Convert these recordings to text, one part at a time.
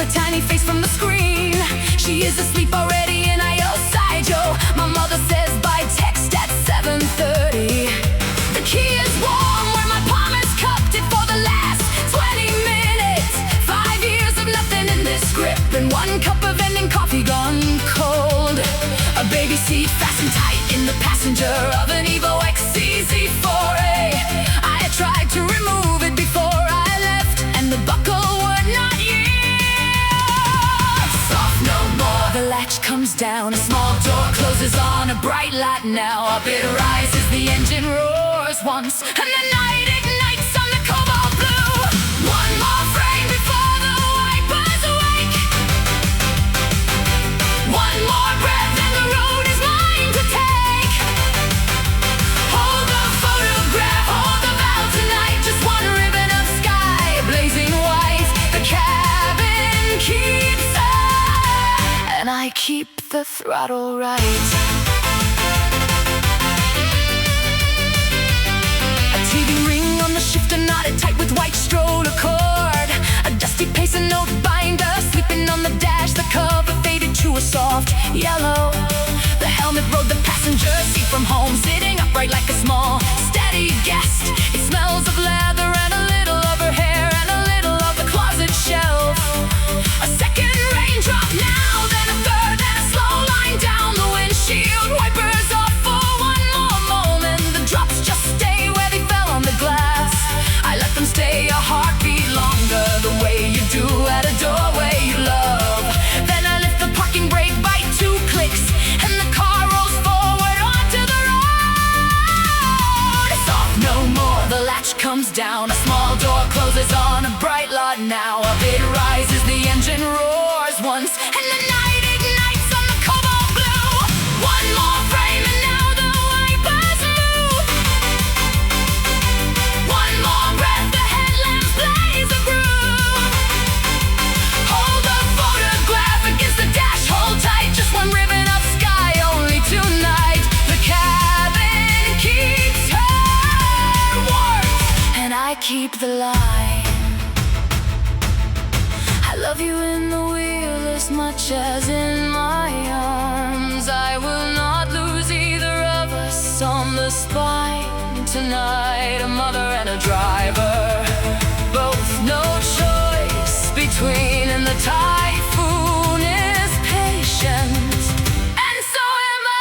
her tiny face from the screen. She is asleep already and I outside yo. My mother says by text at 7:30. The key is warm where my palm has cupped it for the last 20 minutes. 5 years of nothing in this grip, and 1 cup of ending coffee gone cold. A baby seat fastened tight in the passenger of an Evo XCZ4A. I had tried to remove it before I left, and the buckle would not yield. Soft no more, the latch comes down, a small door closes on a bright light now. Up it rises, the engine roars once, and the night ignites on the cobalt blue. One more frame before the wipers wake. One more breath and the road is mine to take. Hold the photograph, hold the valve tonight. Just one ribbon of sky, blazing white. The cabin keeps her, and I keep the throttle right. A TV ring on the shifter knotted tight with white stroller cord. A dusty pace and note binder sleeping on the dash. The cover faded to a soft yellow. The helmet rode the passenger seat from home, sitting upright like a small, steady guest. It smells of leather and a little of her hair and a little of the closet shelf. A second raindrop now, then a third, then a slow line down the windshield. Wipers off for one more moment. The drops just stay where they fell on the glass. I let them stay a heartbeat longer, the way you do at a doorway you love. Then I lift the parking brake by 2 clicks, and the car rolls forward onto the road. It's off no more, the latch comes down, a small door closes on a bright lot now. Up it rises, the engine roars once, and the night ignites on the cobalt blue. One more frame and now the wipers move. One more breath, the headlamps blaze a groove. Hold the photograph against the dash, hold tight. Just one ribbon of sky, only tonight. The cabin keeps her warm, and I keep the line. I love you in the wheel as much as in my arms. I will not lose either of us on the spine tonight. A mother and a driver, both no choice between, and the typhoon is patient, and so am I.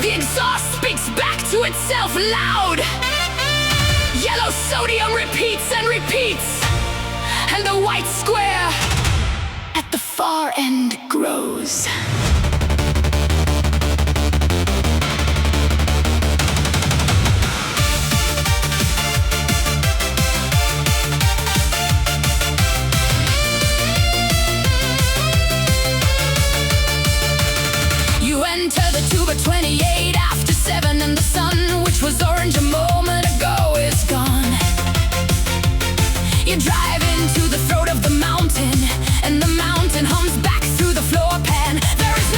The exhaust speaks back to itself loud. Yellow sodium repeats and repeats, and the white square at the far end grows. Enter the tube at 28 after 7, and the sun, which was orange a moment ago, is gone. You drive into the throat of the mountain, and the mountain hums back through the floor pan. There is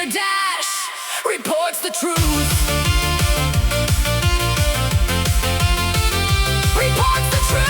your dash reports the truth. Reports the truth.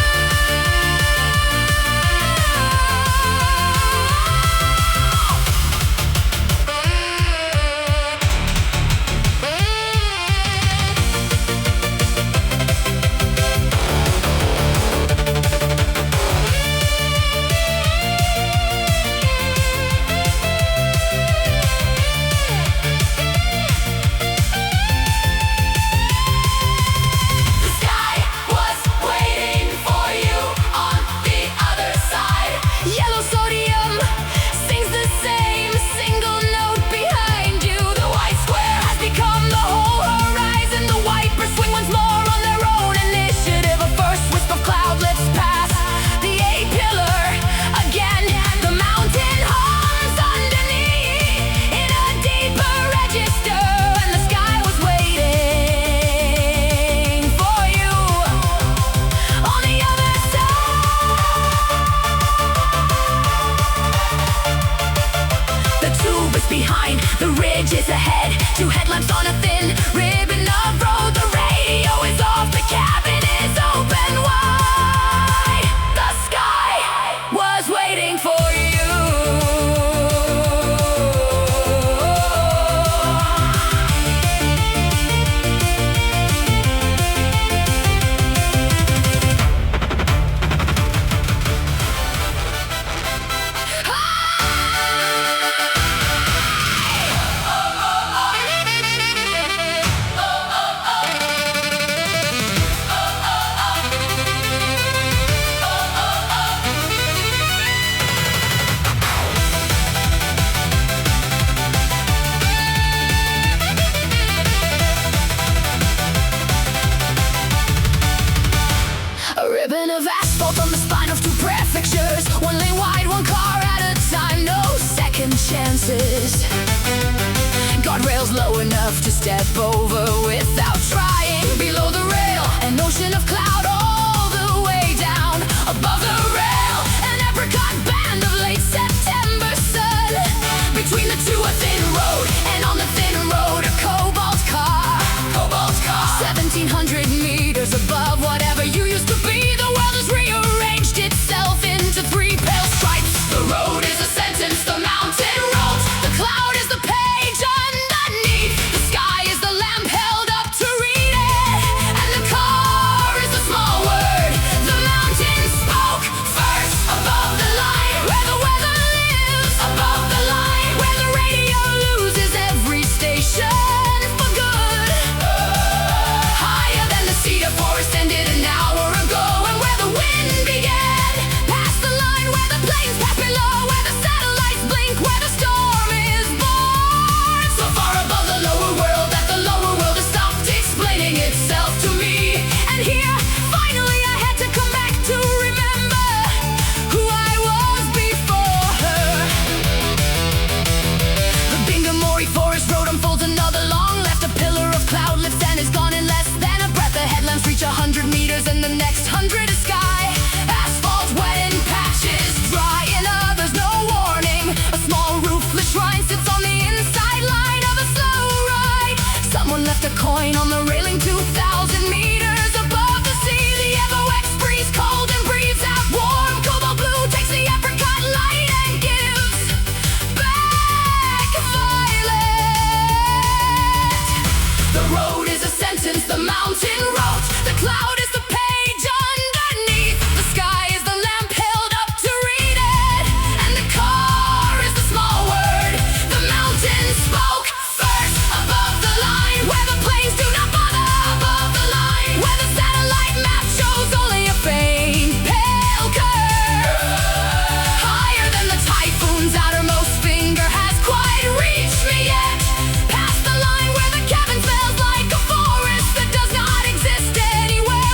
Behind the ridge is ahead. Two headlamps on a thin ribbon of road. The radio is off, the cabin is open wide. The sky was waiting for you. Ribbon of asphalt on the spine of two prefectures. One lane wide, one car at a time. No second chances. Guardrails low enough to step over without trying. Below the rail, an ocean of cloud all the way down. Above the rail, an apricot band of late September sun. Between the two, a thin road, and on the thin road, a cobalt car. 1700 meters above whatever you used to be. The world has rearranged itself into three pale stripes. The road is a sentence, the mountain rolls. The cloud is the page underneath. The sky is the lamp held up to read it. And the car is the small word. The mountain spoke first above the line. Where the weather lives above the line. Where the radio loses every station for good. Higher than the cedar forest ended an hour ago. And where the wind began, past the line. Where the planes pass below. Where the satellites blink. Where the storm is born. So far above the lower world that the lower world has stopped explaining itself to me. And here, finally I had to come back to remember who I was before her. The Bingham Forest Road unfolds another long left. A pillar of cloud lifts and is gone in less than a breath. The headlamps reach 100 meters and the next 100 is sky. Asphalt wet in patches, dry in others, no warning. A small roofless shrine sits on the inside line of a slow ride. Someone left a coin on the railing 2,000 meters above the sea. The ever-wet breeze cold and breathes out warm. Cobalt blue takes the apricot light and gives back violet. The road is a sentence, the mountain wrote. The cloud is the page underneath. The sky is the lamp held up to read it. And the car is the small word. The mountain spoke first above the line. Where the planes do not bother above the line. Where the satellite map shows only a faint pale curve. Higher than the typhoon's outermost finger has quite reached me yet. Past the line where the cabin smells like a forest that does not exist anywhere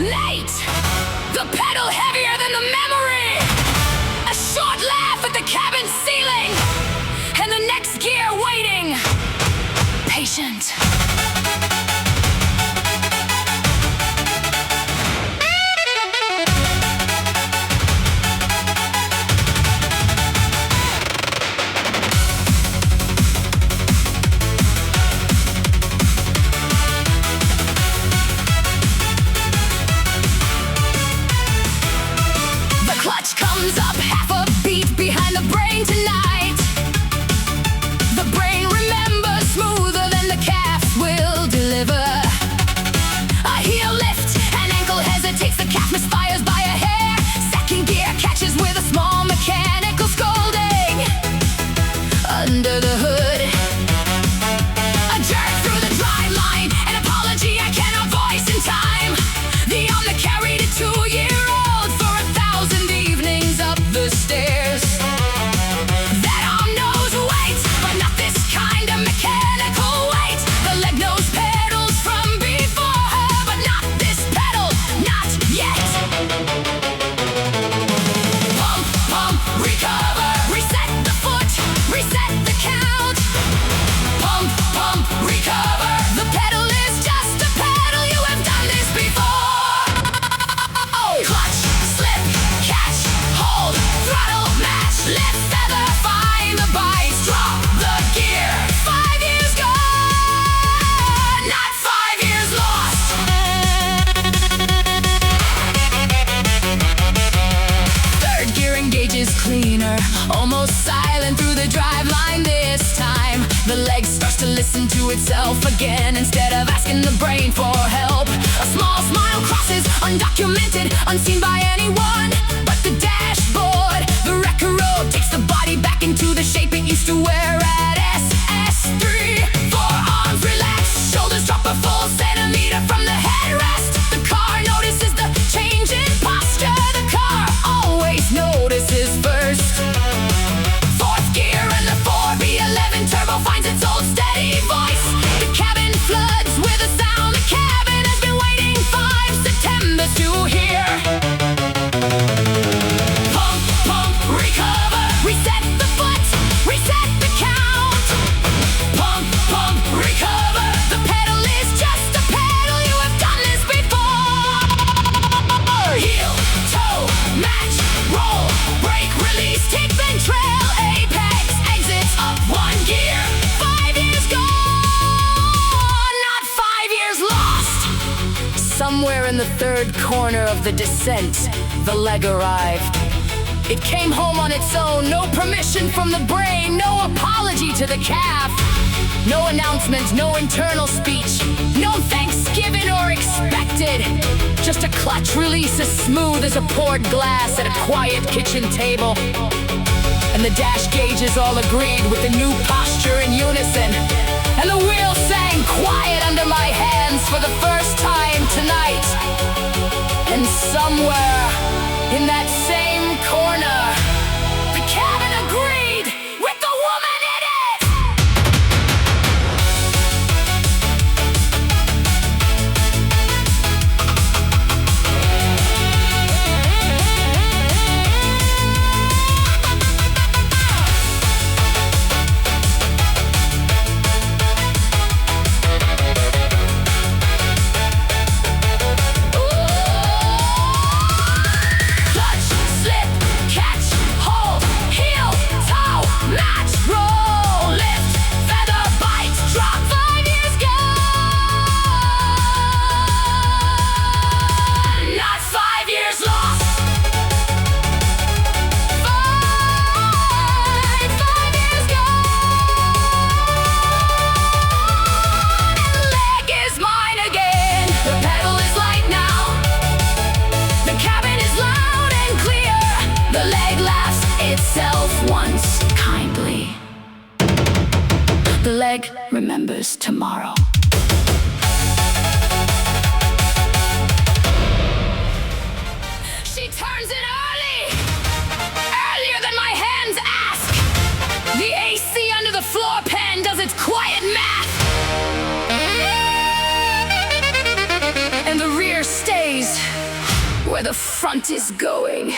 late. The pedal heavier than the memory. A short laugh at the cabin ceiling, and the next gear waiting, patient. Comes up half a beat behind the brain tonight. The brain remembers smoother than the calf will deliver. A heel lift, an ankle hesitates, the calf misfires by a hair. Second gear catches with a small mechanical scolding. Under the hood, a jerk through the drive line, an apology I cannot voice in time. The arm that carried a 2-year-old for 1,000 evenings up the stairs. That arm knows weight, but not this kind of mechanical weight. The leg knows pedals from before her, but not this pedal, not yet. Pump, pump, recover, reset the foot, reset the count. Pump, pump, recover, the pedal is just a pedal, you have done this before. Clutch, slip, catch, hold, throttle, match, lift, feather, find the bites, drop the gear. 5 years gone, not 5 years lost. Third gear engages cleaner, almost silent through the drive line this time. The leg starts to listen to itself again instead of asking the brain for help. A small smile crosses, undocumented, unseen by anyone but the dashboard. The wrecker road takes the body back into the shape it used to wear at SS3. Forearms relax, shoulders drop a full centimeter from the headrest. The car notices the change in posture. The car always notices first. Fourth gear and the 4B11 turbo finds its old steady voice. The cabin floods with a sound the cabin has been waiting 5 Septembers to hear. Pump, pump, recover, reset the foot, reset the count. Pump, pump, recover, the pedal is just a pedal, you have done this before. Heel, toe, match, roll, brake, release, kick, then trail, apex, exits up 1 gear. 5 years gone, not 5 years lost. Somewhere in the third corner of the descent, the leg arrived. It came home on its own, no permission from the brain, no apology to the calf. No announcement, no internal speech, no thanksgiving or expected. Just a clutch release as smooth as a poured glass at a quiet kitchen table. And the dash gauges all agreed with the new posture in unison. And the wheel sang quiet under my hands for the first time tonight. And somewhere in that same corner, the cabin agreed with the woman in it. Clutch, slip, catch, hold, heel, toe, match, roll, lift, feather, bite, drop. 5 years gone, not 5 years lost. 5 years gone, and the leg is mine again. The pedal is light now. The cabin is loud and clear. The leg laughs itself once kindly. The leg remembers tomorrow. She turns in early, earlier than my hands ask. The AC under the floor pan does its quiet math. And the rear stays where the front is going.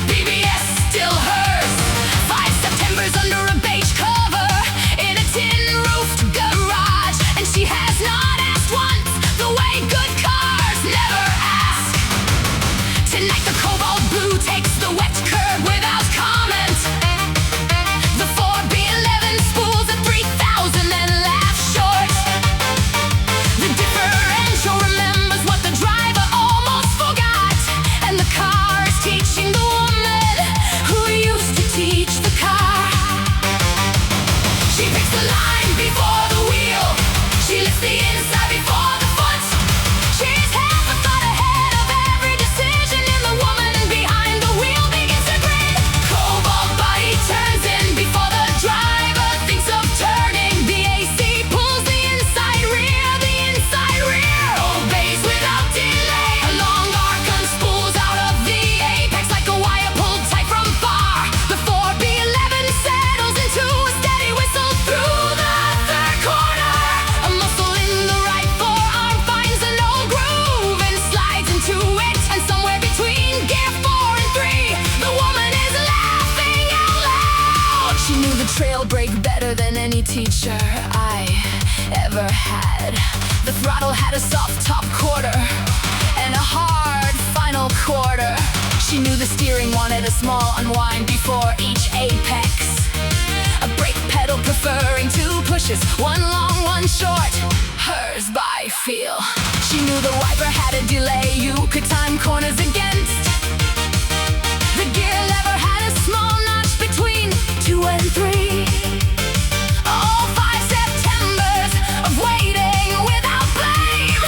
BBS still hers. 5 Septembers under a beige cover in a tin-roofed garage, and she has not asked once the way good cars never ask. Tonight the cobalt blue takes the wet curb without comment. The 4B11 spools at 3,000 and laughs short. The differential remembers what the driver almost forgot, and the car is teaching the woman who used to teach the car. She picks the line before the wheel. She lifts the inside before the foot. She's half a thought ahead of every decision, and the woman behind the wheel begins to grin. Cobalt body turns in before the driver thinks of turning. The AC pulls the inside rear. The inside rear obeys without delay. A long arc unspools out of the apex like a wire pulled tight from far. The 4B11 settles into a steady whistle through the third corner. A muscle in the right forearm finds an old groove and slides into it. And somewhere between gear 4 and 3, the woman is laughing out loud. She knew the trail brake better than any teacher I ever had. The throttle had a soft top quarter and a hard final quarter. She knew the steering wanted a small unwind before each apex. A brake pedal preferring 2 pushes, 1 long, 1 short. Hers by feel. She knew the wiper had a delay you could time corners against. The gear lever had a small notch between 2 and 3. All 5 Septembers of waiting without blame.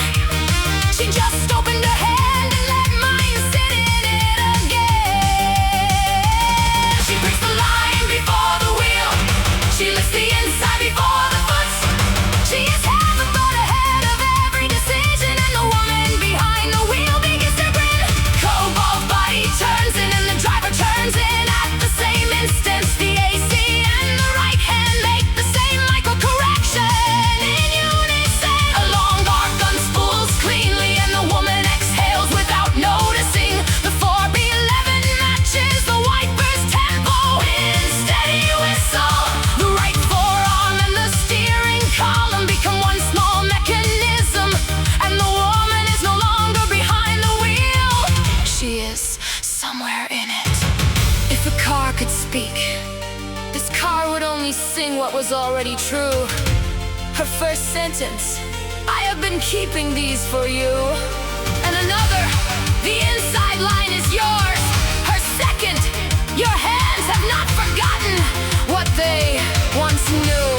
She just opened her hand and let mine sit in it again. She picks the line before the wheel. She lifts the inside before the foot. She is half a thought ahead of every decision, and the woman behind the wheel begins to grin. Cobalt body turns in and the driver turns in at the same instance. The AC and the right hand make the same micro correction in unison. A long arc unspools cleanly and the woman exhales without noticing. The 4B11 matches the wiper's tempo in steady whistle. The right forearm and the steering column become one small mechanism, and the woman is no longer behind the wheel. She is somewhere in it. If a car could speak, this car would only sing what was already true. Her first sentence, I have been keeping these for you. And another, the inside line is yours. Her second, your hands have not forgotten what they once knew.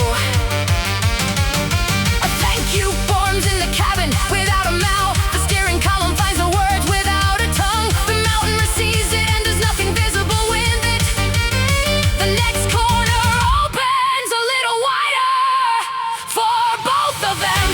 A thank you forms in the cabin without a mouth. The steering column finds the words without a tongue. The mountain receives it and there's nothing visible with it. The next corner opens a little wider for both of them.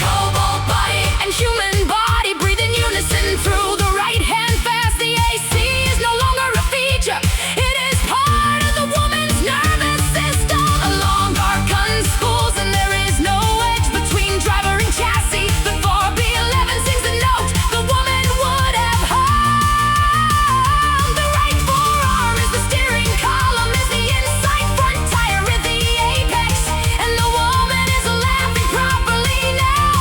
Cobalt body and human body breathe in unison through the right hand fast. The AC is no longer a feature. It is part of the woman's nervous system. A long arc unspools and there is no edge between driver and chassis. The 4B11 sings a note the woman would have hummed. The right forearm is the steering column, is the inside front tire is the apex, and the woman is laughing properly now.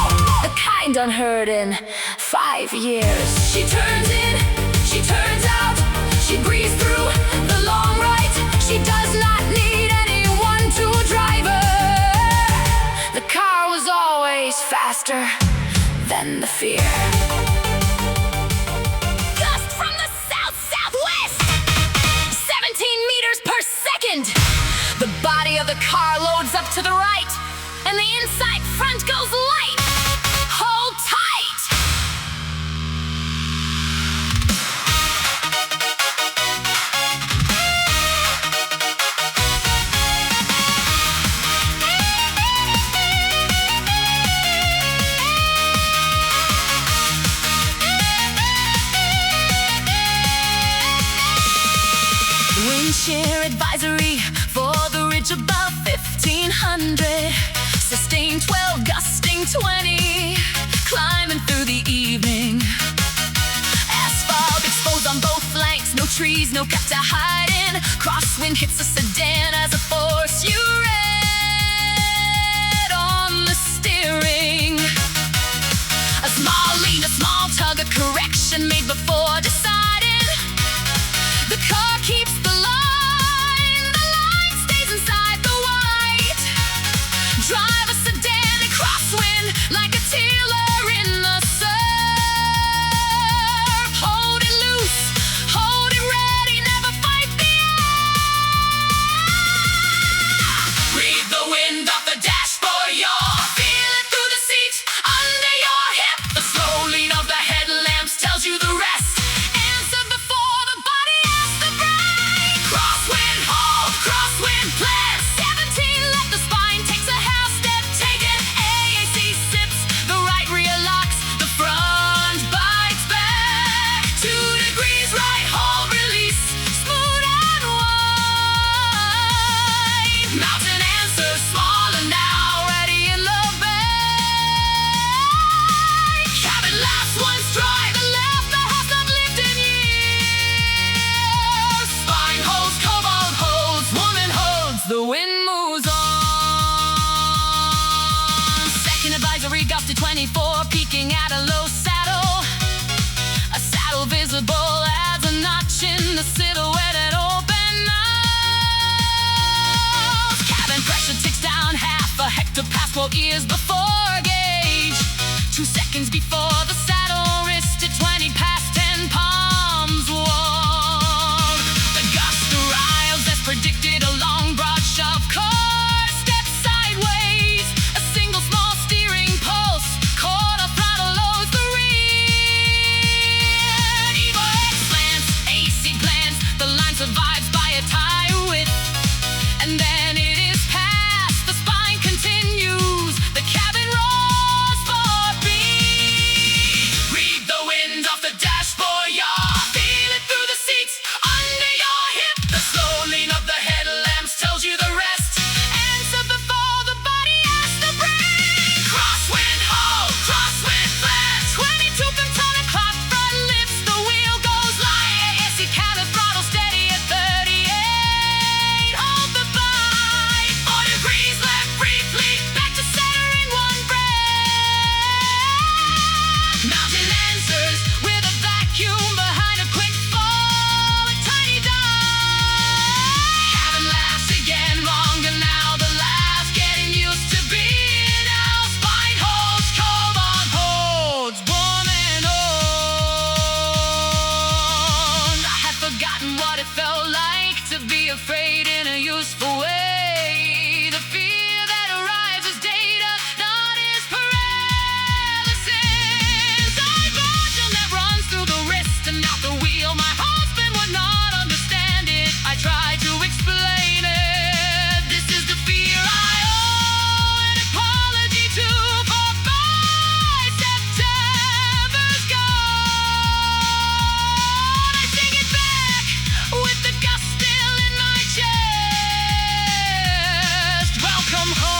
The kind unheard in 5 years. She turns in, she turns out, she breathes through the long right. She does not need anyone to drive her. The car was always faster than the fear. Dust from the south-southwest. shear advisory for the ridge above 1500. Sustained 12, gusting 20, climbing through the evening. Asphalt exposed on both flanks, no trees, no cut to hide in. Crosswind hits the sedan as a force you read on the steering. A small lean, a small tug, a correction made before deciding. The car keeps the line stays inside the white. Drive a sedan in crosswind like a tiller in the surf. Hold it loose, hold it ready, never fight the air. Breathe the wind off the dashboard, you're feel it through the seat, under your hip. The slow lean of the headlamps tells you the rest. Answer before the body has the brake. Crosswind hold, crosswind plant. 17 left, the spine takes a half step, take it. AAC sips, the right rear locks, the front bites back. 2 degrees right, hold, release, smooth and wide. Mountain answer, smaller now, ready in the bay. Cabin last one's dry, the left that has not lived in years. Spine holds, cobalt holds, woman holds, the wind moves on. Second advisory gulf to 24, peaking at a low saddle. A saddle visible as a notch in the silhouette at open nose. Cabin pressure ticks down half a hectopascal ears before gauge. 2 seconds before the saddle, wrist at 20 past 10, palms warm. The gust arrives as predicted, a long broad shove course, steps sideways. A single small steering pulse, quarter throttle loads the rear. Evo X slants, AC glance, the line survives by a tie width. And then it is past, the spine continues, the cabin roars for beat. Read the wind off the dashboard, y'all. Feel it through the seats, under your hip. The slow lean of the headlamps tells you the rest. Answer before the body has the brake. Crosswind hold, crosswind flat. 22 from tunnel clock, front lifts, the wheel goes light. AC cabin throttle steady at 38. Hold the bite. 4 degrees left, briefly back to center in one breath. Mountain answers with a vacuum behind a quick fall, a tiny dive. Cabin laughs again, longer now, the laugh's getting used to being now. Spine holds, cobalt holds, woman owned. I had forgotten what it felt like to be afraid in a useful way. The fear that arrives as data, not as paralysis. Diversion that runs through the wrist and out the wheel. My husband would not understand it. I tried to explain it. This is the fear I owe an apology to for my September's gone. I sing it back with the gust still in my chest. Welcome home.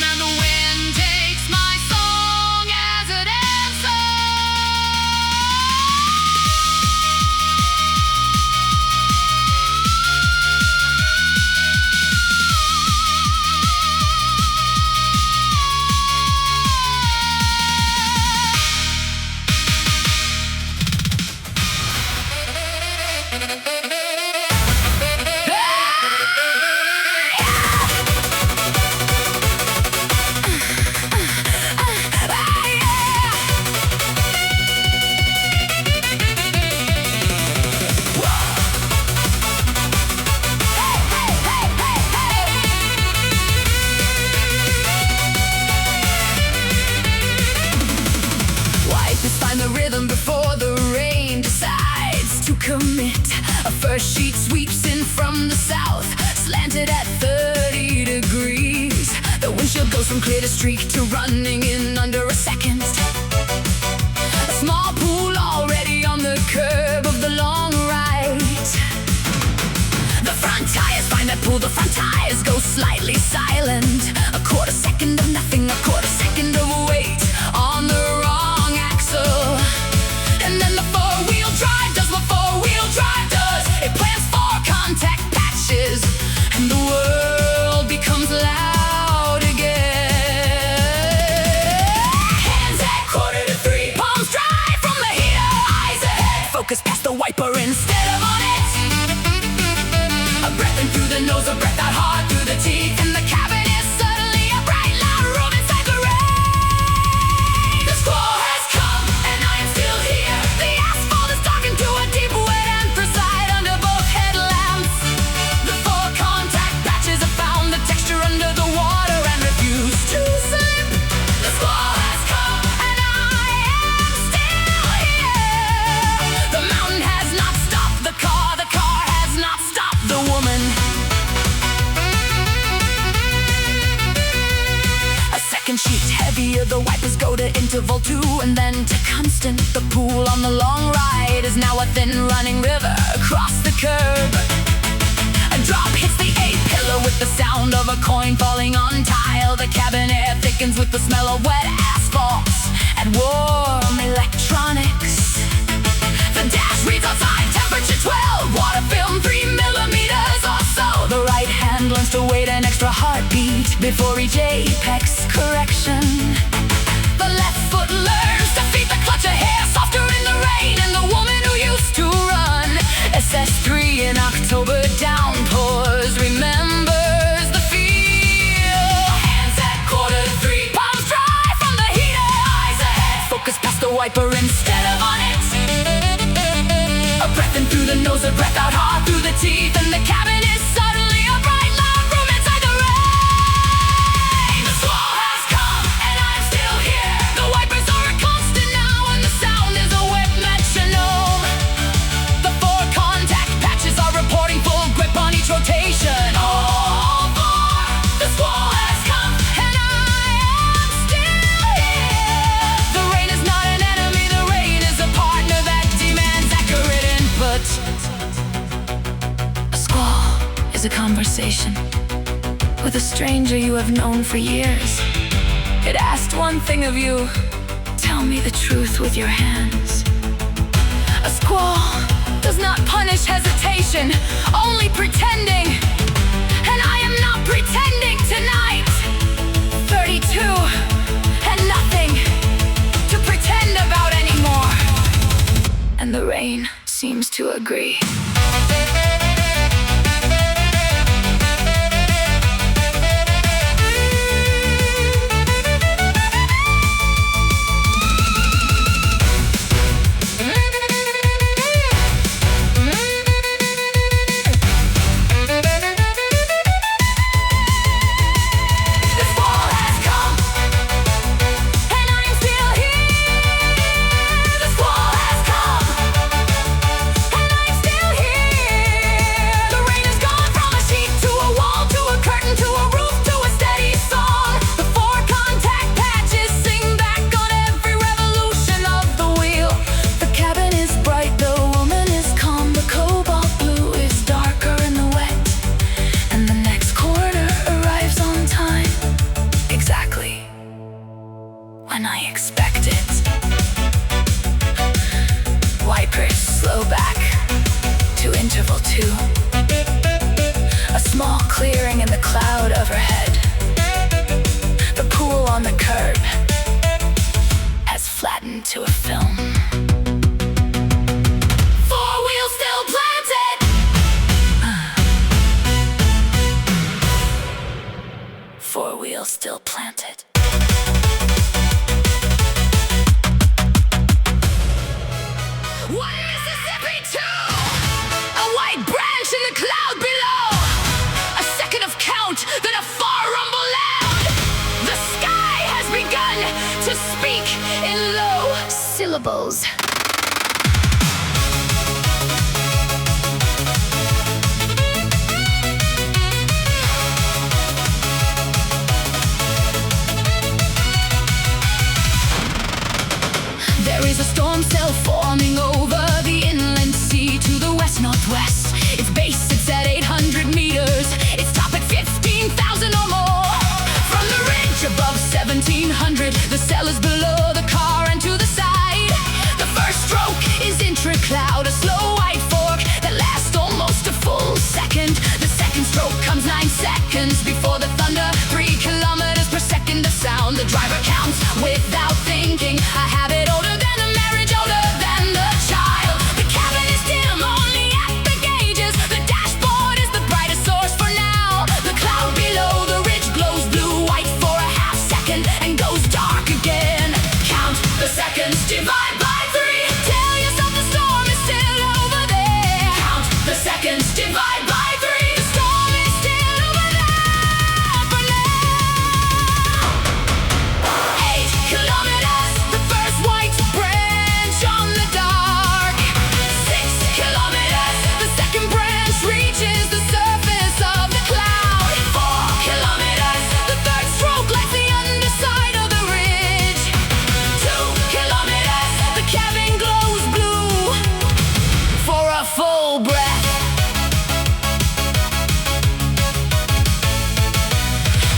And the wind takes my song as an answer. commit. A first sheet sweeps in from the south, slanted at 30 degrees. The windshield goes from clear to streak to running in under a second. A small pool already The front tires go slightly silent. A quarter second of nothing, a quarter second of weight on the wrong axle. And then the four-wheel drive does what four-wheel drive does. It plants four contact patches, and the world becomes loud again. Hands at 2:45, palms dry from the heater, eyes ahead. Focus past the wiper instead of on it. A breath in through the nose, a breath out hard through the teeth. And the cabin is suddenly a bright, loud room inside the rain. The squall has come, and I am still here. The asphalt is talking to a deep, wet anthracite under both headlamps. The four contact patches have found the texture under the water and refuse to slip. The squall has come, and I am still here. The mountain has not stopped the car has not stopped the woman. A second sheet heavier, the wipers go to interval 2 and then to constant. The pool on the long ride is now a thin running river across the curb. A drop hits the A-pillar with the sound of a coin falling on tile. The cabin air thickens with the smell of wet asphalt and warm electronics. The dash reads outside, temperature 12, water film 3 millimeters or so. The right hand learns to wait an extra heartbeat before each apex correction. The left foot learns to feed the clutch a hair softer in the rain. And the woman who used to run SS3 in October downpours remembers the feel. Hands at 2:45, palms dry from the heater, eyes ahead. Focus past the wiper instead of on it. A breath in through the nose, a breath out hard through the teeth. And the cabin is suddenly a bright, loud room inside the rain. The squall has come, and I'm still here. The wipers are a constant now, and the sound is a wet metronome. The four contact patches are reporting full grip on each rotation. All four. The squall has come, and I am still here. The rain is not an enemy, the rain is a partner that demands accurate input. A squall is a conversation with a stranger you have known for years. It asked one thing of you: tell me the truth with your hands. A squall does not punish hesitation, only pretending. And I am not pretending tonight. 32 and nothing to pretend about anymore. And the rain seems to agree. When I expect it. Wipers slow back to interval 2. A small clearing in the cloud overhead. The pool on the curb has flattened to a film. Four wheels still planted. Four wheels still planted. One Mississippi 2, a white branch in the cloud below. A second of count, then a far rumble loud. The sky has begun to speak in low syllables. There is a storm cell forming over the inland sea to the west-northwest. Its base sits at 800 meters. Its seconds divide by 3. Tell yourself the storm is still over there. Count the seconds divide by 3. The storm is still over there for now. 8 kilometers, the first white branch on the dark. 6 kilometers, the second branch reaches the surface of the cloud. 4 kilometers, the third stroke lights the underside of the ridge. 2 kilometers, the cabin glows blue for a full breath.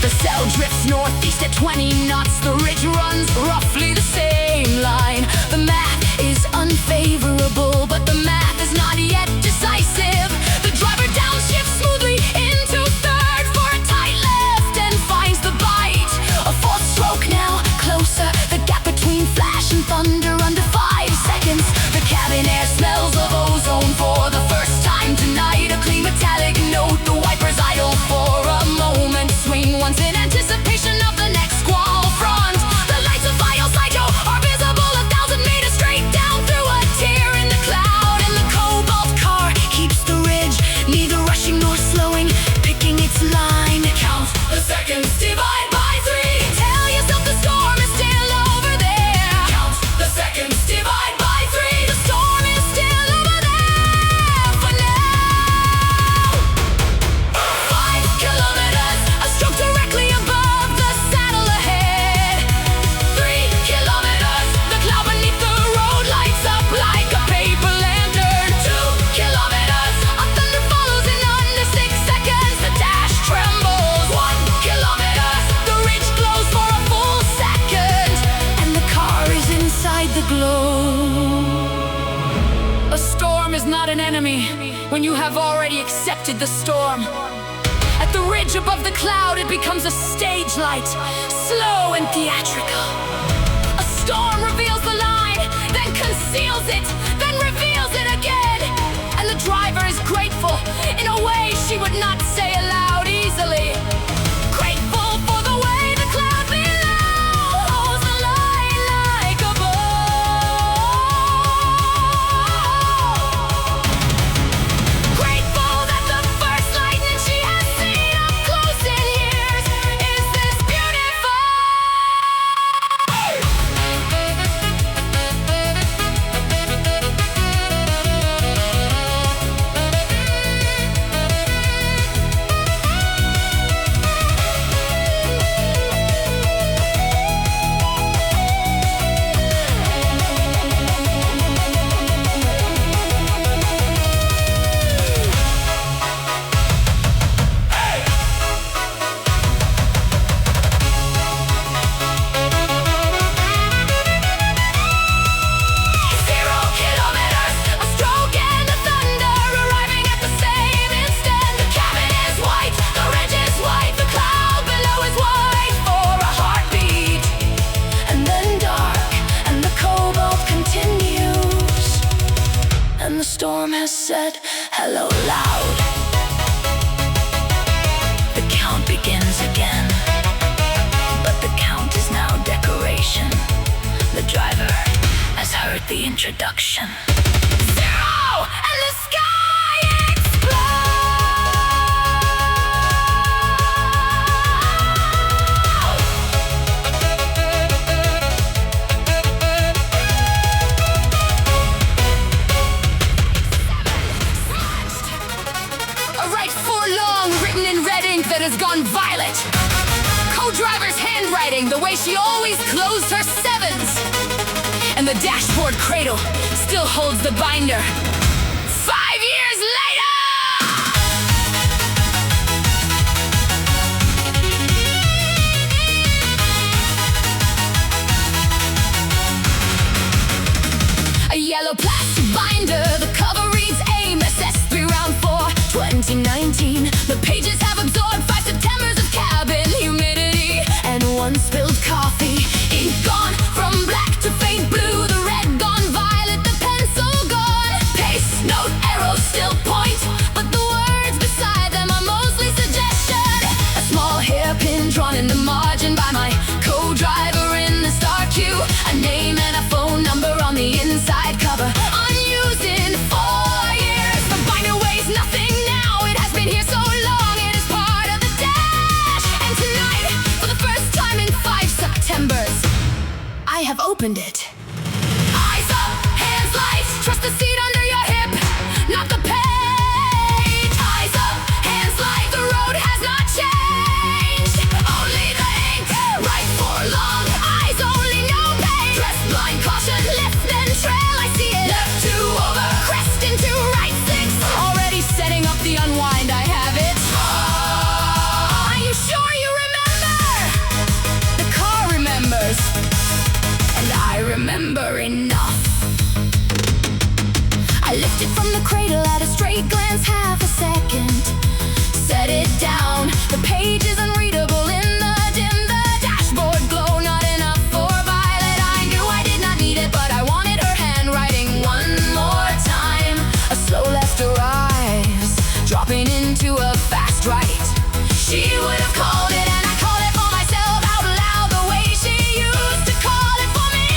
The cell drifts northeast at 20 knots. The ridge runs roughly the same line. The math is unfavorable, but the math is not yet decisive. The driver downshifts smoothly into third for a tight left and finds the bite. A fourth stroke now closer. The gap between flash and thunder under 5 seconds. The cabin air smells of ozone for the first time tonight. A clean metallic note. The wipers idle for a moment. Swing once in anticipation of the next squall front. The lights of Vial Sideshow are visible 1,000 meters straight down through a tear in the cloud. And the cobalt car keeps the ridge, neither rushing nor slowing, picking its line. Count the seconds, divide by 3. Tell yourself the storm is still over there. Count the seconds, divide by 3. The storm is still over there for now. 5 kilometers, a stroke directly above the saddle ahead. 3 kilometers, the cloud beneath the road lights up like a paper lantern. 2 kilometers, a thunder follows in under 6 seconds. The dash trembles. 1 kilometer, the ridge glows for a full second, and the car is inside the glow. A storm is not an enemy when you have already accepted the storm. At the ridge above the cloud, it becomes a stage light, slow and theatrical. A storm reveals the line, then conceals it, then reveals it again. And the driver is grateful in a way she would not say aloud easily. Grateful for the way the cloud below holds the line like a bow. Grateful that the first lightning she has seen up close in years is this beautiful. Storm has said hello loud. The count begins again, but the count is now decoration. The driver has heard the introduction. 0 and the sky explodes. That has gone violet. Co-driver's handwriting, the way she always closed her 7s. And the dashboard cradle still holds the binder. 5 years later! A yellow plastic binder, the cover reads AIM SS3 round 4, 2019. The pages have absorbed 5 Septembers of cabin humidity and 1 spilled coffee. Ink gone from black to faint blue, the red gone violet, the pencil gone. opened it. Eyes up, hands light, trust the seat under your hip, not the page. Eyes up, hands light, the road has not changed. Only the ink, right for long, eyes only, no pain. Dress blind, caution, lift then trail, I see it. Left two over, crest into right six. Already setting up the unwind, I have it. Are you sure you remember? The car remembers, and I remember enough. I lifted from the cradle at a straight glance, half a second. Set it down, the page is unreadable in the dim, the dashboard glow, not enough for Violet. I knew I did not need it, but I wanted her handwriting one more time. A slow left to rise, dropping into a fast right. She would have called it, and I called it for myself out loud, the way she used to call it for me.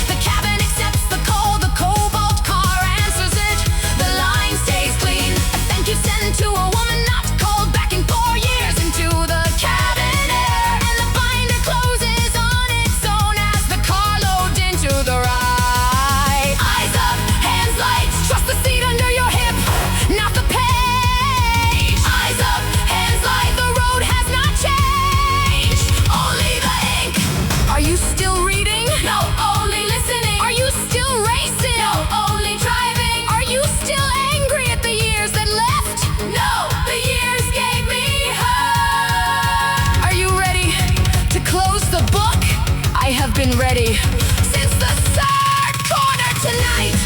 The cabin accepts the call, the cobalt car answers it. The line stays clean, a thank you sent to a woman not called back in 4 years. Into the cabin air, and the binder closes on its own as the car loads into the right. Eyes up, hands light, trust the seat under your hip, not the page. Eyes up, hands light, the road has not changed. Only the ink. Are you still reading? No, only listening. Are you still racing? No, only driving. Are you still angry at the years that left? No, the years gave me her. Are you ready to close the book? I have been ready since the third corner tonight.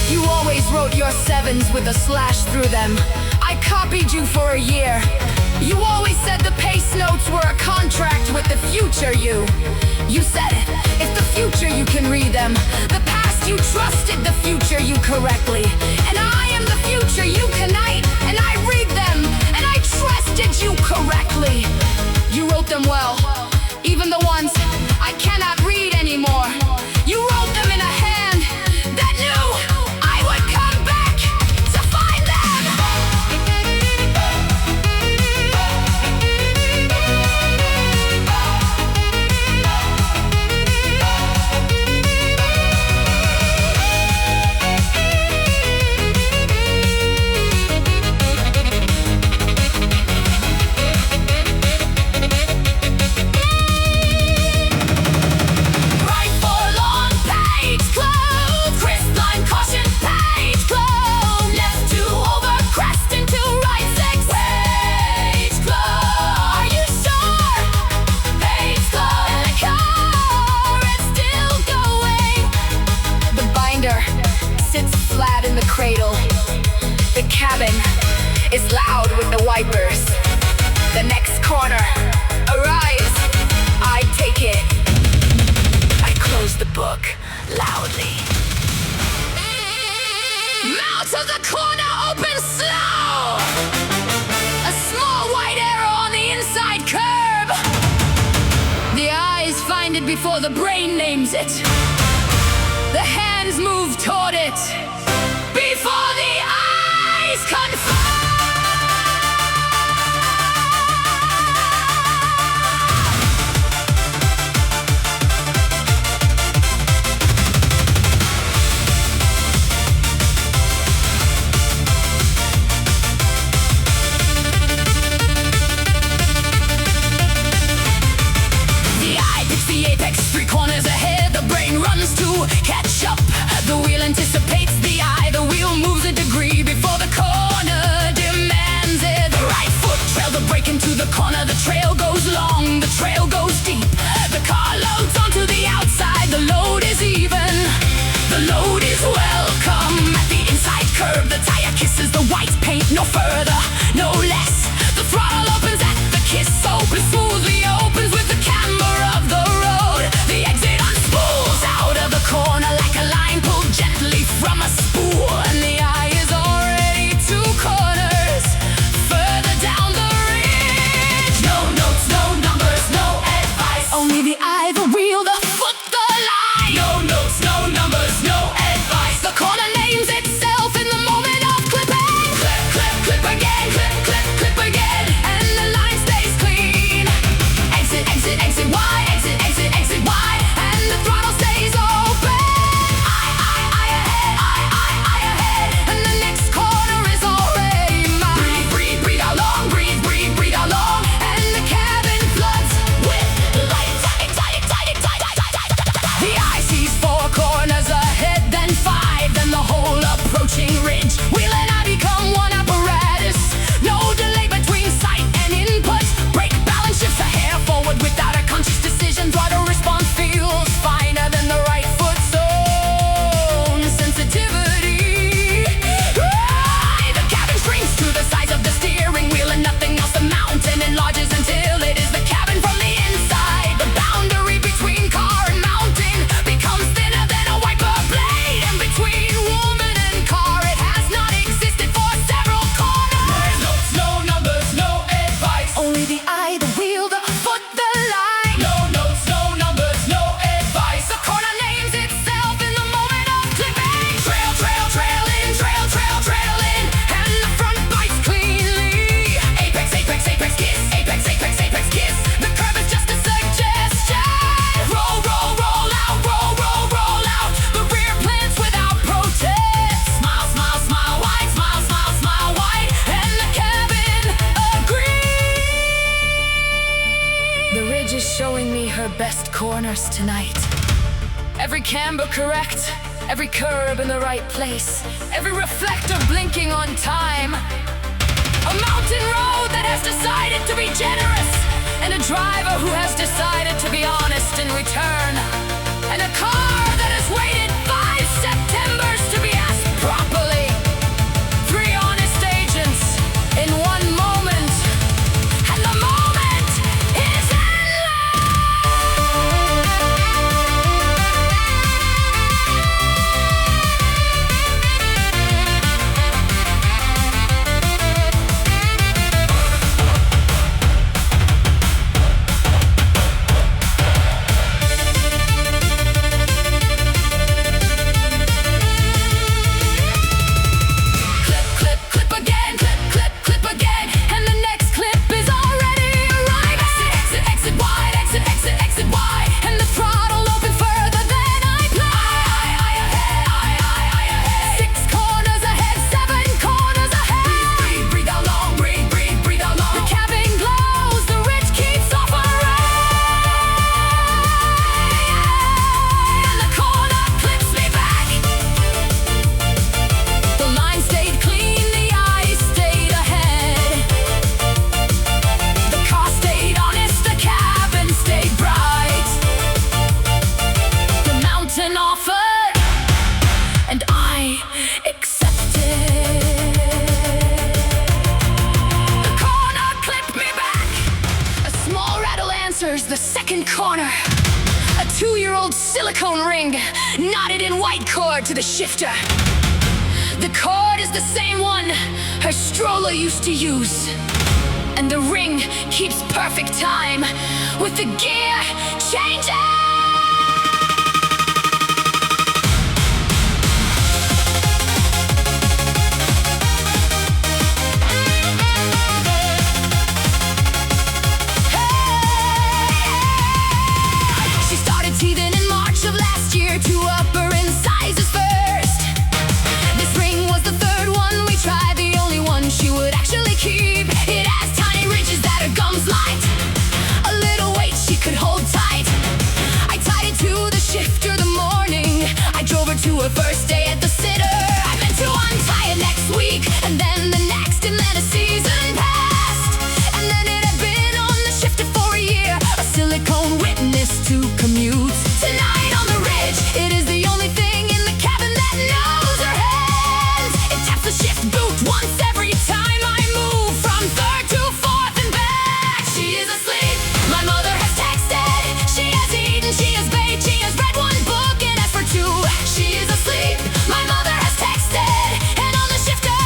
You always wrote your sevens with a slash through them. I copied you for a year. You always said the pace notes were a contract with the future you. You said it, it's the future you can read them. The past you trusted the future you correctly. And I am the future you tonight, and I read them, and I trusted you correctly. You wrote them well, even the ones I cannot read anymore. You wrote them in a hand that knew I would come back to find them. Right for long, page close, crisp line, caution, page close. Left two over, crest into right six, page close. Are you sure? Page close. And the car is still going. The binder sits flat in the cradle. The cabin is loud with the wipers. The next corner, arise. I take it. I close the book loudly. Mouth of the corner open slow. A small white arrow on the inside curve. The eyes find it before the brain names it. The hands move toward it before the eyes confirm. The eye picks the apex, 3 corners ahead. The brain runs to catch up. The wheel anticipates the eye. The wheel moves a degree before the corner demands it. The right foot trails the brake into the corner. The trail goes long, the trail goes deep. The car loads onto the outside. The load is even, the load is welcome. At the inside curve, the tire kisses the white paint. No further, no less. The throttle opens at the kiss opens, smoothly opens with the camber of the road. The exit unspools out of the corner like a line pulled gently from a spool. And the eye is already 2 corners further down the ridge. No notes, no numbers, no advice. Only the eye, the wheel, the foot, the line. No notes, no numbers, no advice. The corner names itself in the moment. corners tonight. Every camber correct, every curb in the right place, every reflector blinking on time. A mountain road that has decided to be generous, and a driver who has decided to be honest in return, and a car that has waited 5 Septembers to be asked properly. 3 honest agents in one moment, and the moment is the second corner. A 2-year-old silicone ring knotted in white cord to the shifter. The cord is the same one her stroller used to use, and the ring keeps perfect time with the gear changing. To up her in sizes first. This ring was the 3rd one we tried, the only one she would actually keep. It has tiny ridges that her gums liked, a little weight she could hold tight. I tied it to the shifter the morning I drove her to her first day at the sitter. I meant to untie it next week, and then the next, and then a season passed, and then it had been on the shifter for a year, a silicone witness to commute. Tonight on the ridge, it is the only thing in the cabin that knows her hands. It taps the shift boot once every time I move from 3rd to 4th and back. She is asleep, my mother has texted. She has eaten, she has baked, she has read 1 book and asked for 2. She is asleep, my mother has texted. And on the shifter,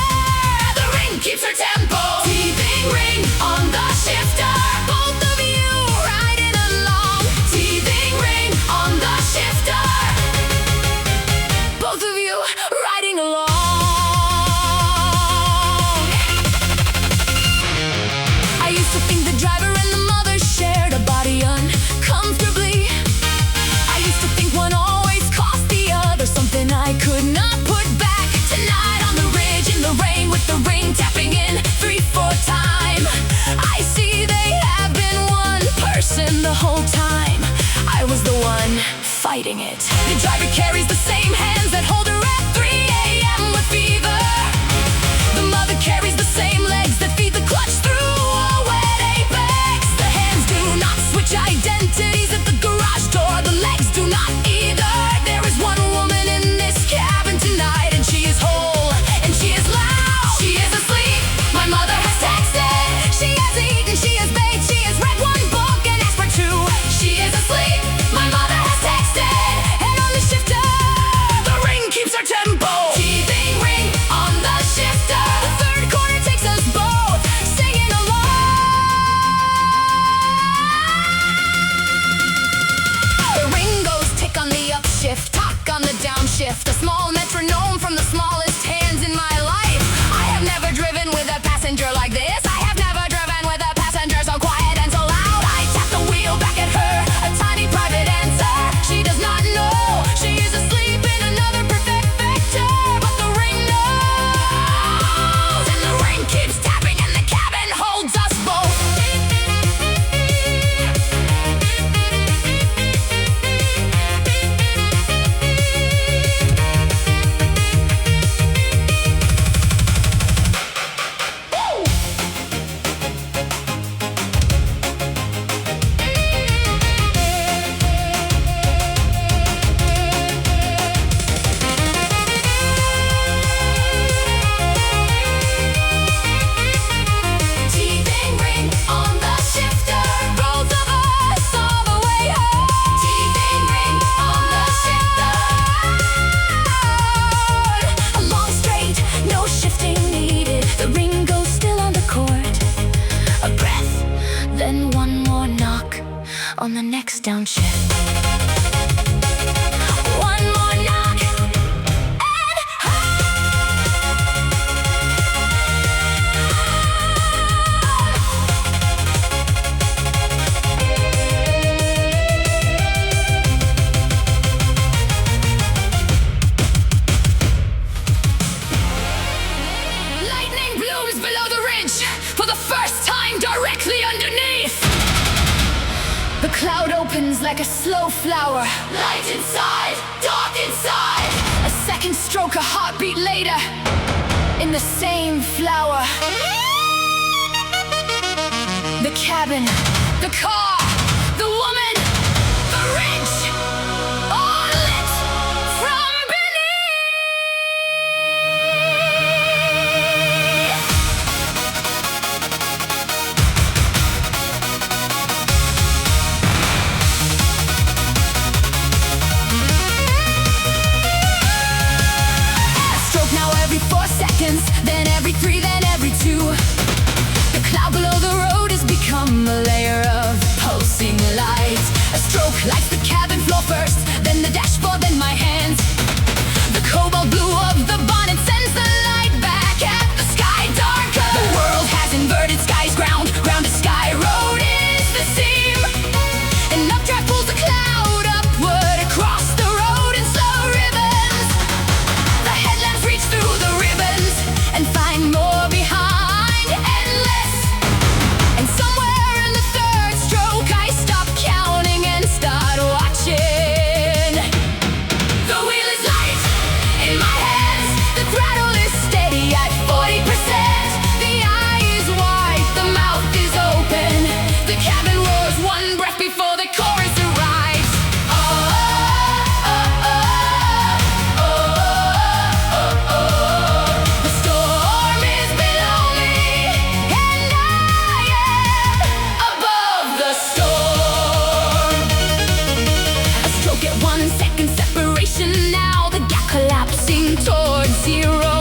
the ring keeps her tempo. Teething ring on the shifter, both of you riding along. Teething ring on the shifter, both of you riding along. I used to think the driver and the mother shared a body uncomfortably. I used to think one always cost the other something I could not put back. Tonight on the ridge in the rain with the ring tapping in 3/4 time, I see they have been one person the whole time. I was the one fighting it. The driver carries the same hands that hold her at 3 a.m. with fever. The mother carries the same legs that feed the clutch through a wet apex. The hands do not switch identities at the garage door. The legs do not either. There is one woman in this cabin tonight, and she is whole, and she is loud. She is asleep, my mother has texted. She has eaten, she has baked, she has read 1 book and asked for 2. She is asleep, my mother has texted. And on the shifter, the ring The ring goes still on the chord. A breath, then one more knock on the next downshift. One more knock and lightning blooms below the ridge for the first time directly underneath. The cloud opens like a slow flower. Light inside, dark inside. A second stroke, a heartbeat later, in the same flower. The cabin, the car, the woman, the ridge, all lit from beneath. Stroke now every 4 seconds, then every 3, then every 2. The cloud below the road has become a layer of pulsing light. A stroke lights the cabin floor first, then the dashboard, then my hands. The cobalt blue of the bonnet sends the light back at the sky darker. The world has inverted skies, ground to sky. Road is the seam, and updraft pulls the cloud upward across the road in slow ribbons. The headlamps reach through the ribbons and find more behind. Endless. And somewhere in the third stroke I stop counting and start watching. The wheel is light in my hands, the throttle is steady at 40%. The eye is wide, the mouth is open. The cabin roars one breath before the chorus arrives. Oh, oh, oh, oh, oh, oh, oh. The storm is below me, and I am above the storm. A stroke at 1 second separation now, the gap collapsing towards zero.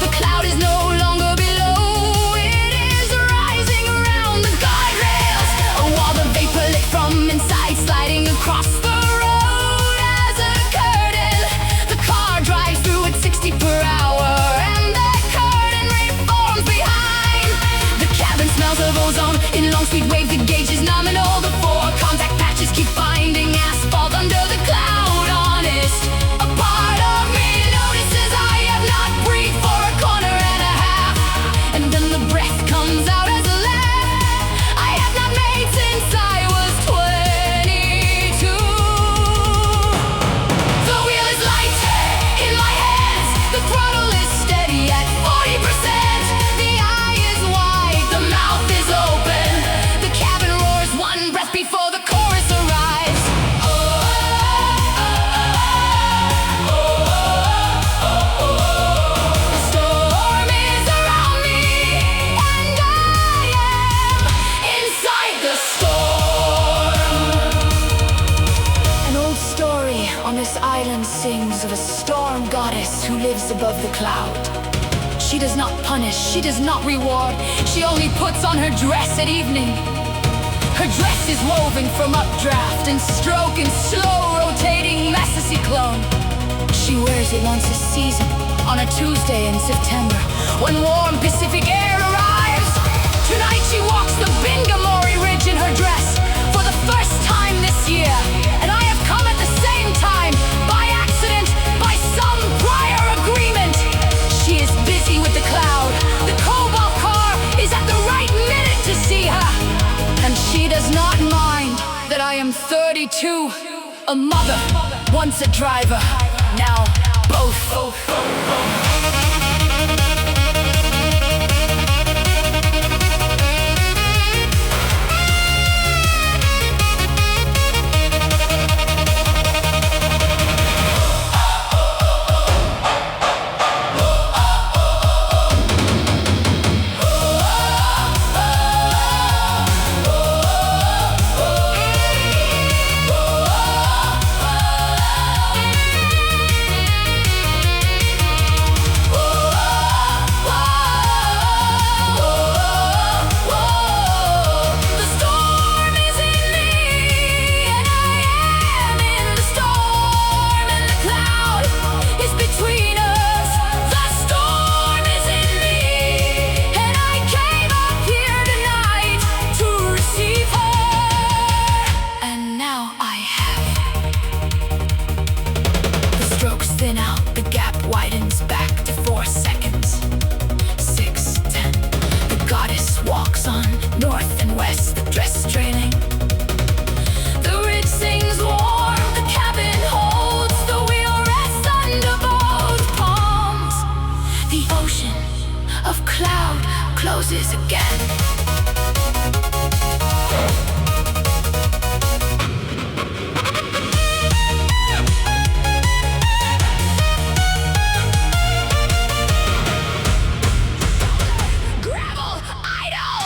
The cloud is no longer below, it is rising around the guardrails. A wall of vapor lit from inside, sliding across the road as a curtain. The car drives through at 60 per hour, and the curtain reforms behind. The cabin smells of ozone in long sweet wave. The gauge is nominal, the 4 contact patches keep finding asphalt under the cloud. Honest, a part of me notices I have not breathed for a corner and a half, and then the breath comes out as a laugh. I have not made since I was 22. The wheel is light in my hands, the throttle is steady at 40%. The eye is wide, the mouth is open. The cabin roars one breath before the chorus arrives. Oh, oh, oh, oh, oh. The storm is around me, and I am inside the storm. An old story on this island sings of a storm goddess who lives above the cloud. She does not punish, she does not reward. She only puts on her dress at evening. Her dress is woven from updraft and stroke and slow rotating Massassi-clone. She wears it once a season, on a Tuesday in September, when warm Pacific air arrives. Tonight she walks the Binga Mori Ridge in her dress for the first time this year. And I have come at the same time, by accident, by some prior agreement. She is busy with the cloud. The cobalt car is at the right minute to see her. And she does not mind that I am 32, a mother, once a driver, now both. cloud closes again. Gravel idle,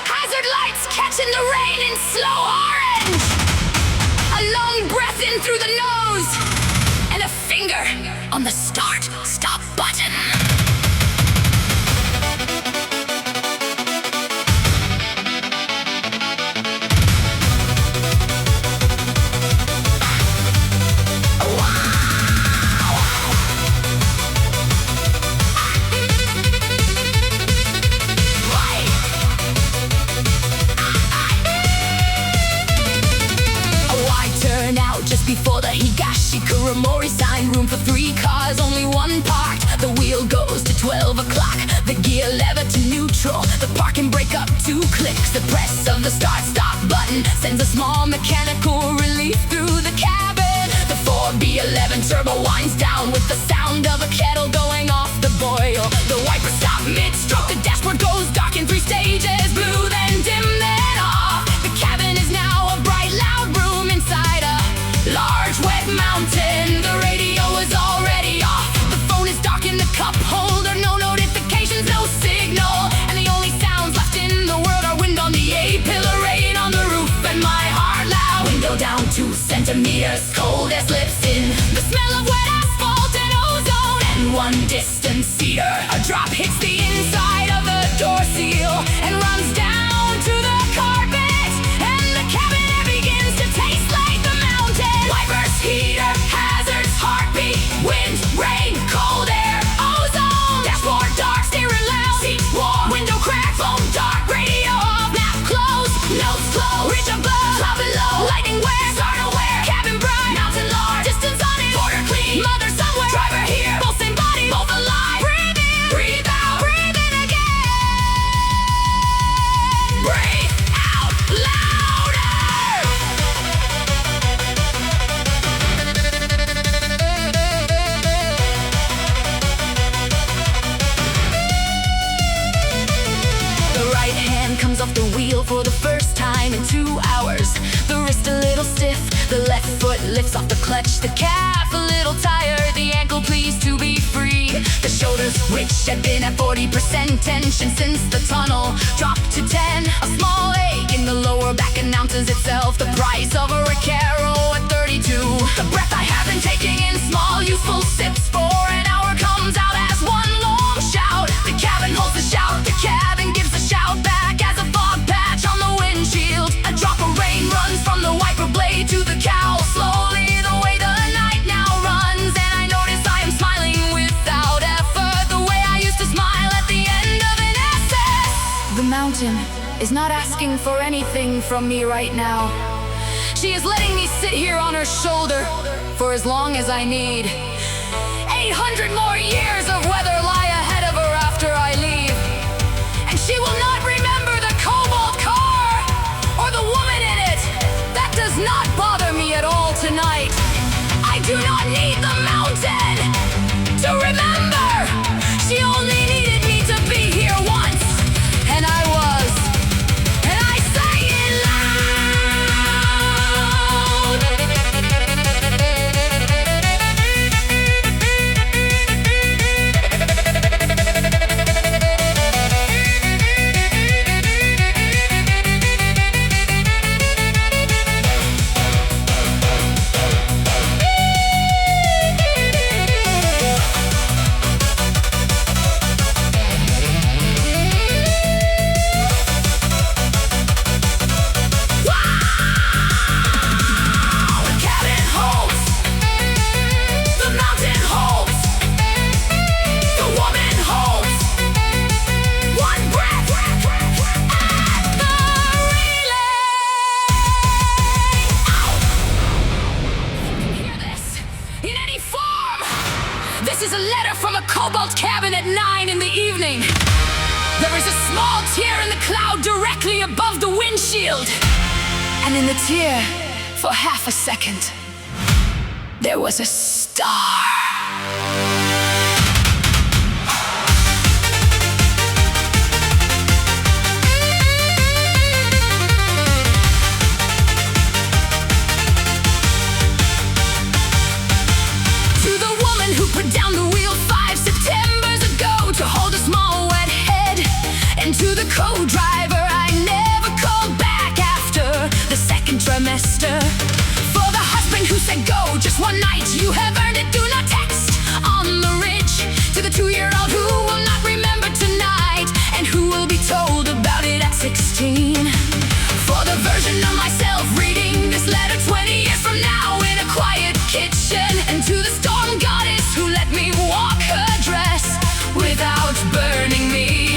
hazard lights catching the rain in slow orange. A long breath in through the nose, and a finger on the start-stop button. Just before the HIGASHI-KUROMORI sign, room for 3 cars, only one parked. The wheel goes to 12 o'clock, the gear lever to neutral, the parking brake up 2 clicks. The press of the start-stop button sends a small mechanical relief through the cabin. The 4B11 turbo winds down with the sound of a kettle going off the boil. The wipers stop mid-stroke, the dashboard goes dark in 3 stages, blue then dim then off. The cabin is now a bright loud room inside a large wet mountain. The radio is already off, the phone is dark in the cup holder, no notifications, no signal, and the only sounds left in the world are wind on the A-pillar, rain on the roof, and my heart loud. Window down 2 centimeters, cold air slips in, the smell of wet asphalt and ozone, and one distant cedar. A drop hits the inside of the door seal and runs down to the carpet, and the cabin air begins to taste like the mountain. Wipers, heater, hazards, heartbeat, wind, rain, cold air, ozone. Dashboard dark, steering loud, seats warm, window crack, phone dark, radio off, map closed, notes closed, reach above, cloud below, lightning where, start aware, cabin bright, mountain large, distance on it, border clean, mother somewhere, driver here, both same body, both alive. Breathe in, breathe out, breathe in again, breathe out louder. The right hand comes off the wheel for the first time in 2 hours. The wrist a little stiff, the left foot lifts off the clutch, the calf a little tired, the ankle pleased to be free. The shoulders, which had been at 40% tension since the tunnel, dropped to 10. A small ache in the lower back announces itself, the price of a Recaro at 32. The breath I have been taking in small useful sips for an hour comes out as one long shout. The cabin holds the shout, the cabin gives a shout back as a fog patch on the windshield. A drop of rain runs from the wiper blade to the cowl, slowly the way the night now runs, and I notice I am smiling without effort, the way I used to smile at the end of an essay. The mountain is not asking for anything from me right now. She is letting me sit here on her shoulder for as long as I need. 800 more years of weather lie ahead of her after I leave, and she will not remember the cobalt car or the woman in it. That does not bother me at all tonight. I do not need the mountain to remember. She only needed me to be here once, and I was, and I say it loud. This is a letter from a cobalt cabin at 9 in the evening. There is a small tear in the cloud directly above the windshield. And in the tear, for half a second, there was a star. co-driver. I never called back after the second trimester. For the husband who said go just one night, you have earned it, do not text on the ridge. To the 2-year-old who will not remember tonight, and who will be told about it at 16. For the version of myself reading this letter 20 years from now in a quiet kitchen. And to the storm goddess who let me walk her dress without burning me.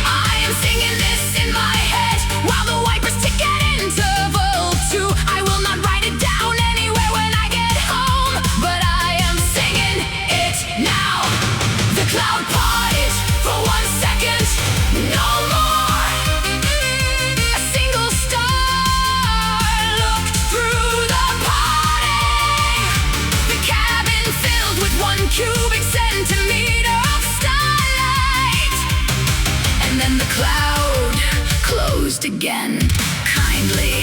I am singing this in my head while the wipers tick at interval 2. I will not write it down anywhere when I get home, but I am singing it now. The cloud parted for 1 second, no more. A single star looked through the parting. The cabin filled with 1 cubic centimeter of starlight. And then the cloud closed again, kindly.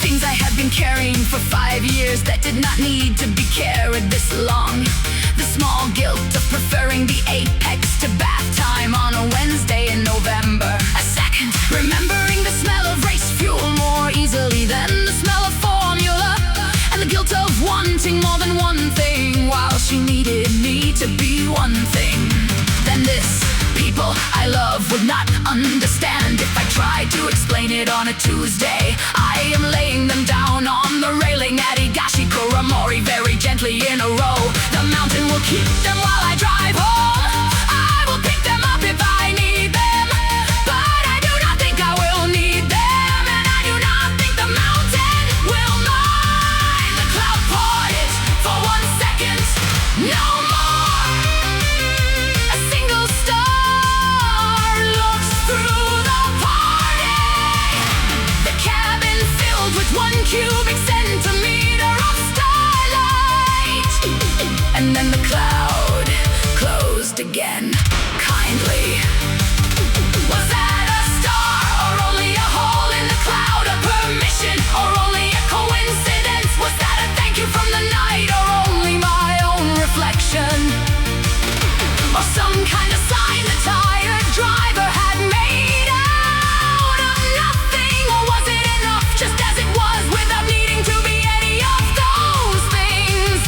Things I had been carrying for 5 years that did not need to be carried this long. The small guilt of preferring the apex to bath time on a Wednesday in November. A second, remembering the smell of race fuel more easily than the smell of formula. And the guilt of wanting more than one thing while she needed me to be one thing. Then this, people I love would not understand if I tried to explain it on a Tuesday. I am laying them down on the railing at HIGASHI-KUROMORI very gently in a row. The mountain will keep them while I drive home. I will pick them up if I need them, but I do not think I will need them, and I do not think the mountain will mind. The cloud parted for 1 second, no more. A single star looks through the parting. The cabin filled with 1 cubic centimeter of starlight. And then the cloud closed again, kindly. Was that a star or only a hole in the cloud? A permission or only a coincidence? Was that a thank you from the night or only my own reflection? Or some kind of sign the tired driver had made out of nothing? Or was it enough just as it was without needing to be any of those things?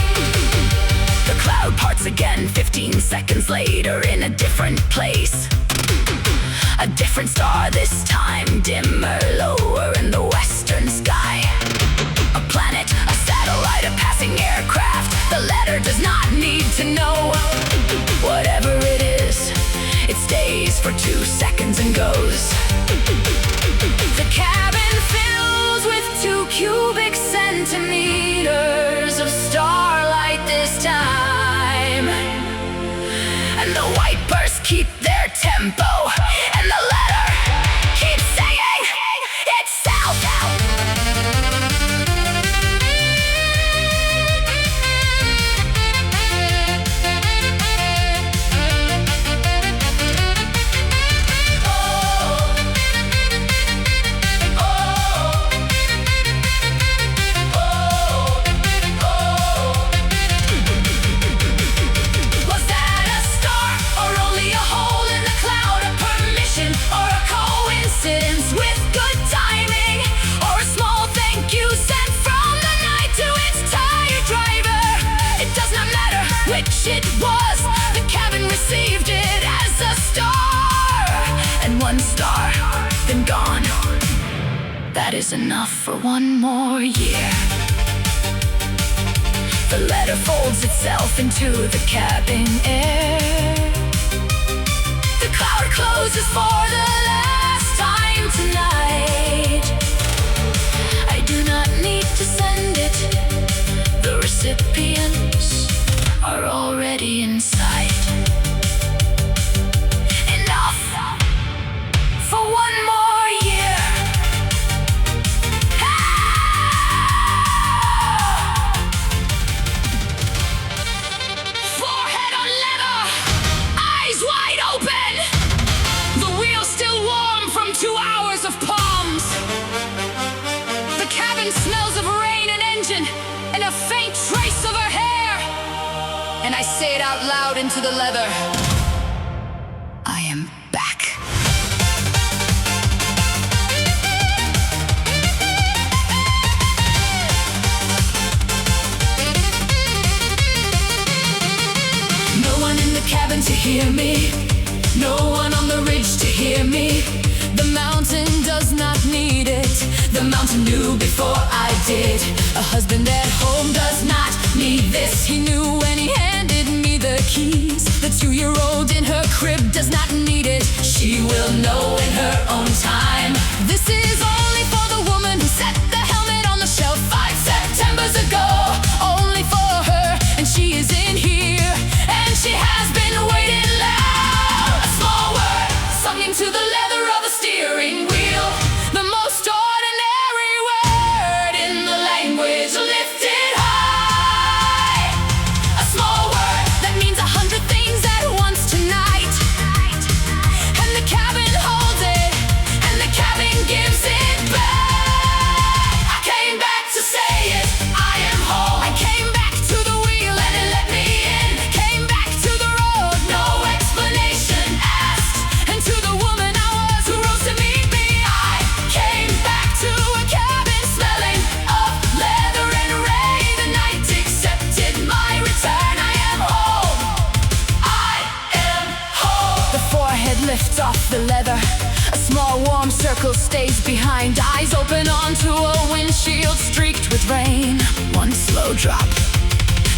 The cloud parts again 15 seconds later in a different place. A different star this time, dimmer, lower in the western sky. A planet, a satellite, a passing aircraft. The letter does not need to know. Whatever it is, it stays for 2 seconds and goes. The cabin fills with 2 cubic centimeters of starlight this time. And the wipers keep their tempo, and the letter keeps saying itself. Was that a star or only a hole in the cloud? A permission or a coincidence with good timing? Or a small thank you sent from the night to its tired driver? It does not matter which it was. The cabin received it as a star, and 1 star, then gone. That is enough for 1 more year. The letter folds itself into the cabin air. The cloud closes for the last time tonight. I do not need to send it. The recipients are already inside. Enough for 1 more year. Forehead on leather, eyes wide open. The wheels still warm from 2 hours of palms. The cabin smells of rain and engine and a faint trace of her hair. And I say it out loud into the leather. I am back. No one in the cabin to hear me, no one on the ridge to hear me. The mountain does not need it, the mountain knew before I did. A husband at home does not need this, he knew when he handed me the keys. The 2-year-old in her crib does not need it, she will know in her own time. This is only for the woman who set the helmet on the shelf 5 Septembers ago. Only for her, and she is in here, and she has been waiting loud. A small word sung into the leather of the steering wheel, the most ordinary word in the language lifted high. A small word that means 100 things at once tonight, and the cabin holds it, and the cabin gives it back. I came back to say it, I am home. I came back to the wheel and it let me in. Came back to the road, no explanation asked, and to the woman I was who rose to meet me. I came back to a cabin smelling of leather and ray. The night accepted my return. I am home. I am home. The forehead lifts off the leather, a small warm circle stays behind. Eyes open onto a windshield streaked with rain. One slow drop.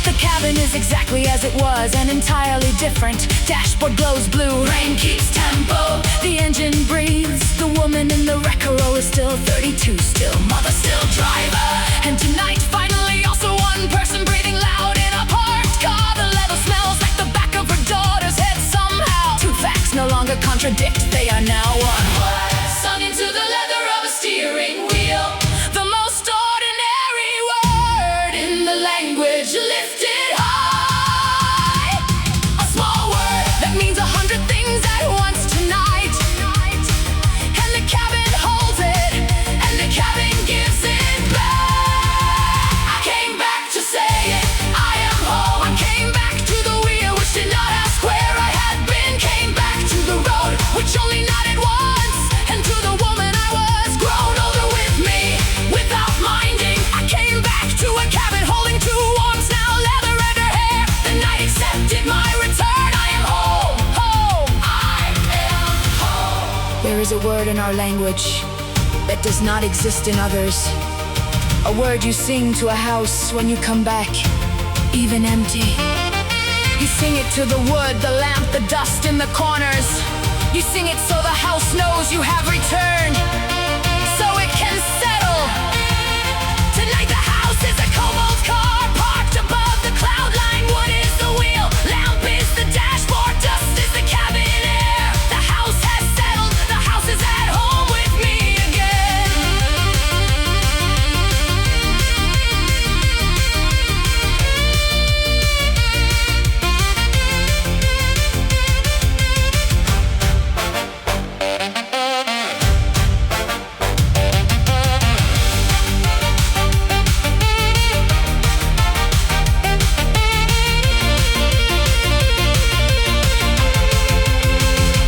The cabin is exactly as it was and entirely different. Dashboard glows blue, rain keeps tempo. The engine breathes, the woman in the wrecker row is still 32, still mother, still driver. And tonight finally also one person breathing loud in a parked car. The leather smells like the back of her daughter's head somehow. Two facts no longer contradict, they are now one word sung into the leather of a steering wheel, the most ordinary word in the language lifted high. A small word that means 100 things at once tonight, and the cabin holds it, and the cabin gives it back. I came back to say it, I am home. I came back to the wheel which did not ask where I had been. Came back to the road which only nodded once, and to the woman I was grown older with me without minding. I came back to a cabin holding two arms, now leather and her hair. The night accepted my return. I am home, home, I am home. There is a word in our language that does not exist in others, a word you sing to a house when you come back, even empty. You sing it to the wood, the lamp, the dust in the corners. You sing it so the house knows you have returned, so it can settle. Tonight the house is a cobalt car parked above the cloud line. Wood is the wheel, lamp is the dashboard, dust is the cabin air. The house has settled, the house is at home with me again.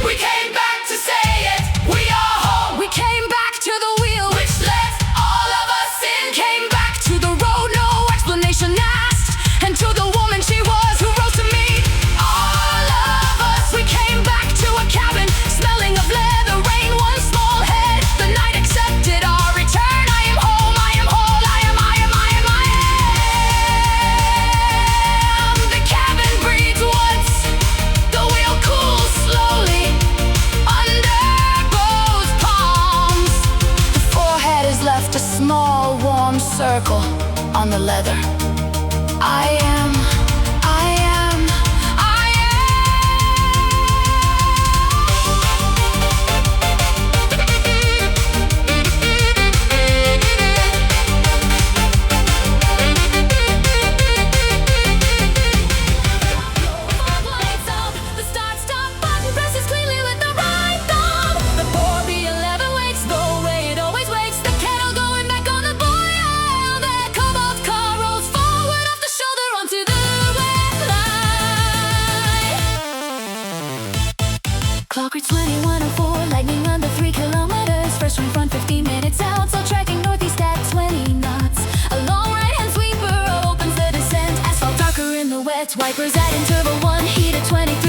We came back to say it, we are home. We came back to the wheel which let all of us in. Came back to the road, no explanation asked, and to the woman she was who rose to meet all of us. We came back to a cabin smelling of leather, rain, one small head. The night accepted our return. I am home, I am whole, I am. The cabin breathes once, the wheel cools slowly under both palms. The forehead is left a small warm circle on the leather. I am, I am, I lights up, the start-stop button presses cleanly with the right thumb. The 4B11 waits the way it always waits. The kettle going back on the boil. The cobalt car rolls forward. Clock reads 21:04, lightning under 3 kilometers. First from front, 15 minutes out, so tracking northeast at 20 knots. A long right-hand sweeper opens the descent. Asphalt darker in the wet, wipers at interval 1, heat at 20.